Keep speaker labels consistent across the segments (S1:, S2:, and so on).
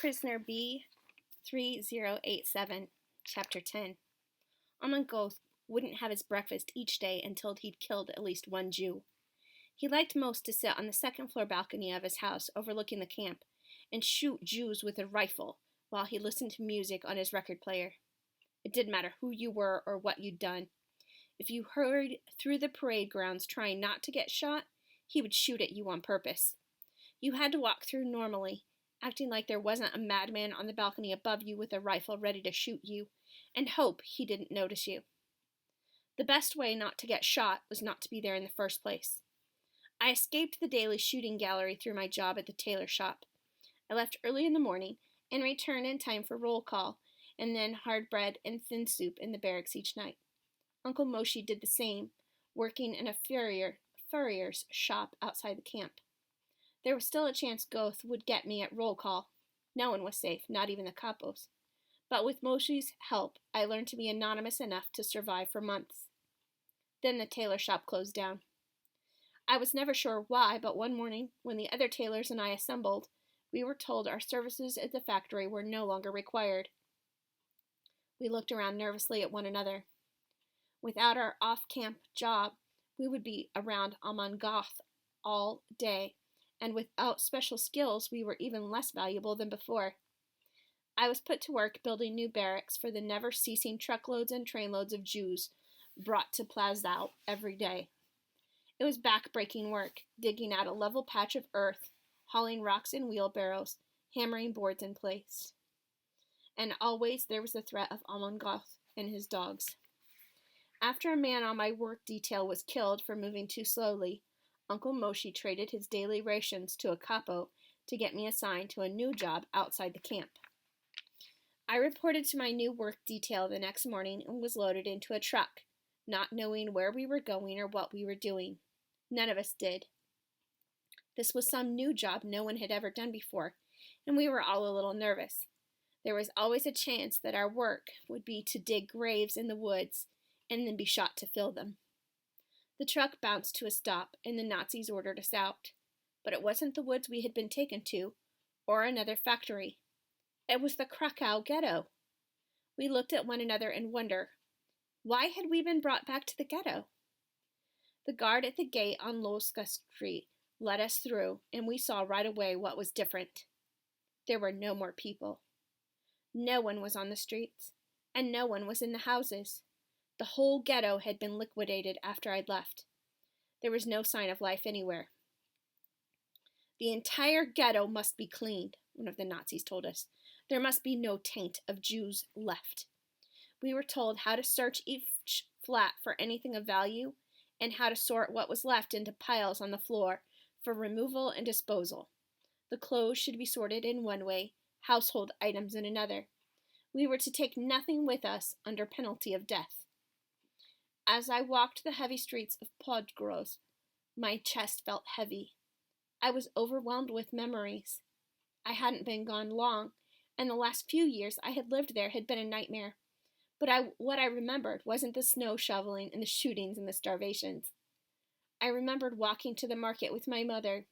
S1: Prisoner B3087, Chapter 10. Amon Goth wouldn't have his breakfast each day until he'd killed at least one Jew. He liked most to sit on the second-floor balcony of his house overlooking the camp and shoot Jews with a rifle while he listened to music on his record player. It didn't matter who you were or what you'd done. If you hurried through the parade grounds trying not to get shot, he would shoot at you on purpose. You had to walk through normally, acting like there wasn't a madman on the balcony above you with a rifle ready to shoot you, and hope he didn't notice you. The best way not to get shot was not to be there in the first place. I escaped the daily shooting gallery through my job at the tailor shop. I left early in the morning and returned in time for roll call, and then hard bread and thin soup in the barracks each night. Uncle Moshe did the same, working in a furrier's shop outside the camp. There was still a chance Goth would get me at roll call. No one was safe, not even the capos. But with Moshe's help, I learned to be anonymous enough to survive for months. Then the tailor shop closed down. I was never sure why, but one morning, when the other tailors and I assembled, we were told our services at the factory were no longer required. We looked around nervously at one another. Without our off-camp job, we would be around Amon Goth all day, and without special skills, we were even less valuable than before. I was put to work building new barracks for the never-ceasing truckloads and trainloads of Jews brought to Plazal every day. It was back-breaking work, digging out a level patch of earth, hauling rocks in wheelbarrows, hammering boards in place. And always there was the threat of Amon Goth and his dogs. After a man on my work detail was killed for moving too slowly, Uncle Moshe traded his daily rations to a capo to get me assigned to a new job outside the camp. I reported to my new work detail the next morning and was loaded into a truck, not knowing where we were going or what we were doing. None of us did. This was some new job no one had ever done before, and we were all a little nervous. There was always a chance that our work would be to dig graves in the woods and then be shot to fill them. The truck bounced to a stop, and the Nazis ordered us out. But it wasn't the woods we had been taken to, or another factory. It was the Krakow ghetto. We looked at one another in wonder. Why had we been brought back to the ghetto? The guard at the gate on Loska Street let us through, and we saw right away what was different. There were no more people. No one was on the streets, and no one was in the houses. The whole ghetto had been liquidated after I'd left. There was no sign of life anywhere. The entire ghetto must be cleaned, one of the Nazis told us. There must be no taint of Jews left. We were told how to search each flat for anything of value and how to sort what was left into piles on the floor for removal and disposal. The clothes should be sorted in one way, household items in another. We were to take nothing with us under penalty of death. As I walked the heavy streets of Podgorz, my chest felt heavy. I was overwhelmed with memories. I hadn't been gone long, and the last few years I had lived there had been a nightmare. But what I remembered wasn't the snow shoveling and the shootings and the starvations. I remembered walking to the market with my mother,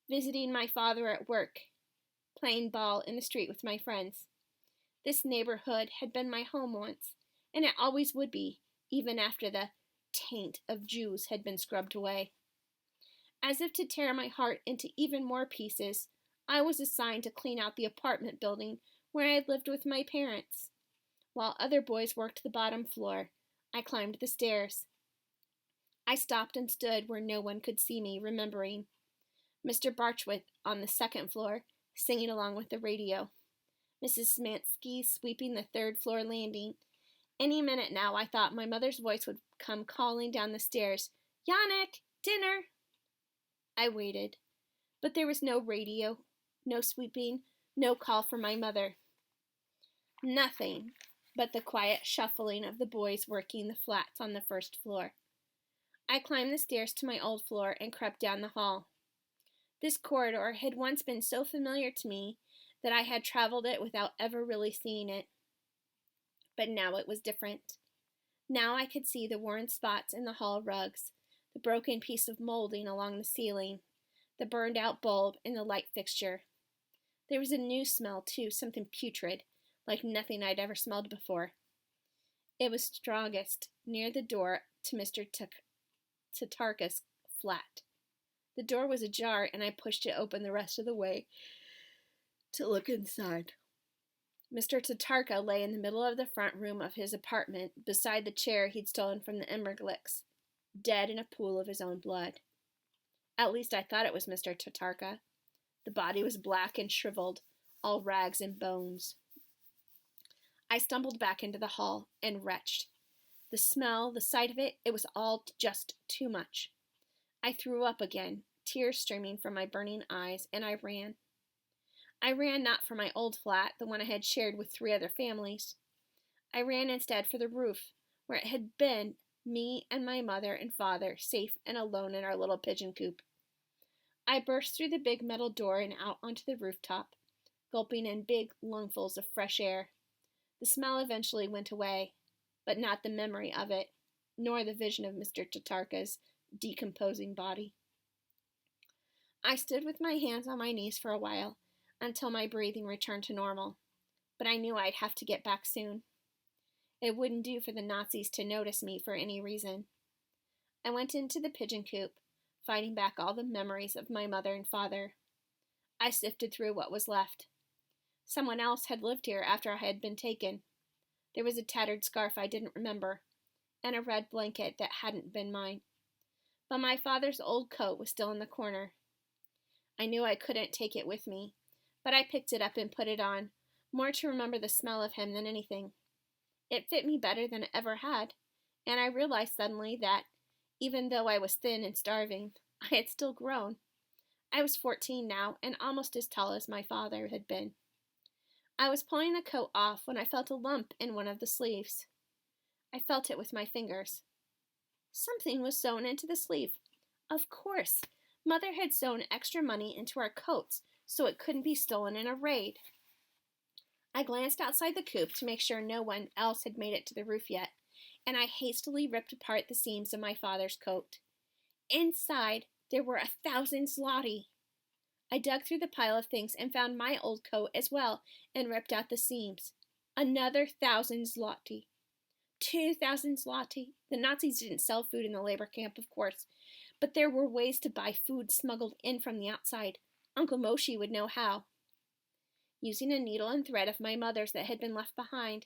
S1: visiting my father at work, playing ball in the street with my friends. This neighborhood had been my home once, and it always would be, even after the taint of Jews had been scrubbed away. As if to tear my heart into even more pieces, I was assigned to clean out the apartment building where I had lived with my parents. While other boys worked the bottom floor, I climbed the stairs. I stopped and stood where no one could see me, remembering. Mr. Barchwit on the second floor, singing along with the radio. Mrs. Smansky sweeping the third-floor landing. Any minute now, I thought my mother's voice would come calling down the stairs, "Yannick, dinner!" I waited, but there was no radio, no sweeping, no call for my mother. Nothing but the quiet shuffling of the boys working the flats on the first floor. I climbed the stairs to my old floor and crept down the hall. This corridor had once been so familiar to me that I had traveled it without ever really seeing it. But now it was different. Now I could see the worn spots in the hall rugs, the broken piece of molding along the ceiling, the burned-out bulb in the light fixture. There was a new smell, too, something putrid, like nothing I'd ever smelled before. It was strongest near the door to Mr. Tatarka's flat. The door was ajar, and I pushed it open the rest of the way to look inside. Mr. Tatarka lay in the middle of the front room of his apartment, beside the chair he'd stolen from the Immerglics, dead in a pool of his own blood. At least I thought it was Mr. Tatarka. The body was black and shriveled, all rags and bones. I stumbled back into the hall and retched. The smell, the sight of it, it was all just too much. I threw up again, tears streaming from my burning eyes, and I ran. I ran not for my old flat, the one I had shared with 3 other families. I ran instead for the roof, where it had been me and my mother and father, safe and alone in our little pigeon coop. I burst through the big metal door and out onto the rooftop, gulping in big lungfuls of fresh air. The smell eventually went away, but not the memory of it, nor the vision of Mr. Tatarka's decomposing body. I stood with my hands on my knees for a while, until my breathing returned to normal, but I knew I'd have to get back soon. It wouldn't do for the Nazis to notice me for any reason. I went into the pigeon coop, fighting back all the memories of my mother and father. I sifted through what was left. Someone else had lived here after I had been taken. There was a tattered scarf I didn't remember, and a red blanket that hadn't been mine. But my father's old coat was still in the corner. I knew I couldn't take it with me, but I picked it up and put it on, more to remember the smell of him than anything. It fit me better than it ever had, and I realized suddenly that, even though I was thin and starving, I had still grown. I was 14 now, and almost as tall as my father had been. I was pulling the coat off when I felt a lump in one of the sleeves. I felt it with my fingers. Something was sewn into the sleeve. Of course, Mother had sewn extra money into our coats so it couldn't be stolen in a raid. I glanced outside the coop to make sure no one else had made it to the roof yet, and I hastily ripped apart the seams of my father's coat. Inside, there were 1,000 zloty. I dug through the pile of things and found my old coat as well and ripped out the seams. Another 1,000 zloty. 2,000 zloty. The Nazis didn't sell food in the labor camp, of course, but there were ways to buy food smuggled in from the outside. Uncle Moshe would know how. Using a needle and thread of my mother's that had been left behind,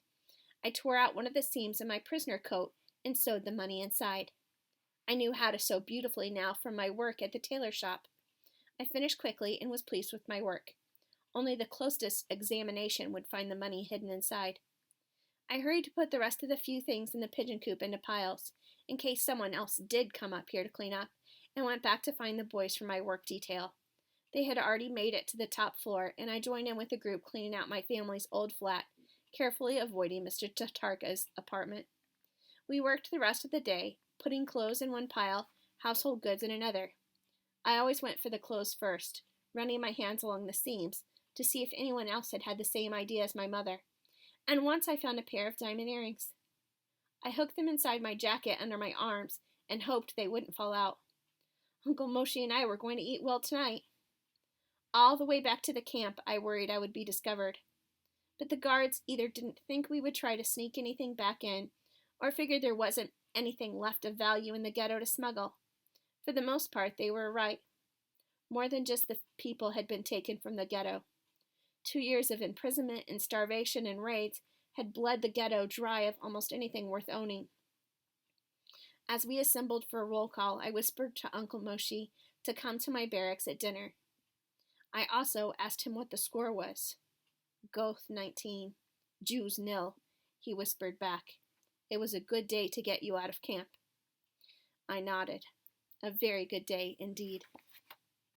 S1: I tore out one of the seams in my prisoner coat and sewed the money inside. I knew how to sew beautifully now from my work at the tailor shop. I finished quickly and was pleased with my work. Only the closest examination would find the money hidden inside. I hurried to put the rest of the few things in the pigeon coop into piles, in case someone else did come up here to clean up, and went back to find the boys for my work detail. They had already made it to the top floor, and I joined in with the group cleaning out my family's old flat, carefully avoiding Mr. Tatarka's apartment. We worked the rest of the day, putting clothes in one pile, household goods in another. I always went for the clothes first, running my hands along the seams to see if anyone else had had the same idea as my mother, and once I found a pair of diamond earrings. I hooked them inside my jacket under my arms and hoped they wouldn't fall out. Uncle Moshe and I were going to eat well tonight. All the way back to the camp, I worried I would be discovered. But the guards either didn't think we would try to sneak anything back in, or figured there wasn't anything left of value in the ghetto to smuggle. For the most part, they were right. More than just the people had been taken from the ghetto. 2 years of imprisonment and starvation and raids had bled the ghetto dry of almost anything worth owning. As we assembled for a roll call, I whispered to Uncle Moshe to come to my barracks at dinner. I also asked him what the score was. Goth 19, Jews 0, he whispered back. It was a good day to get you out of camp. I nodded. A very good day indeed.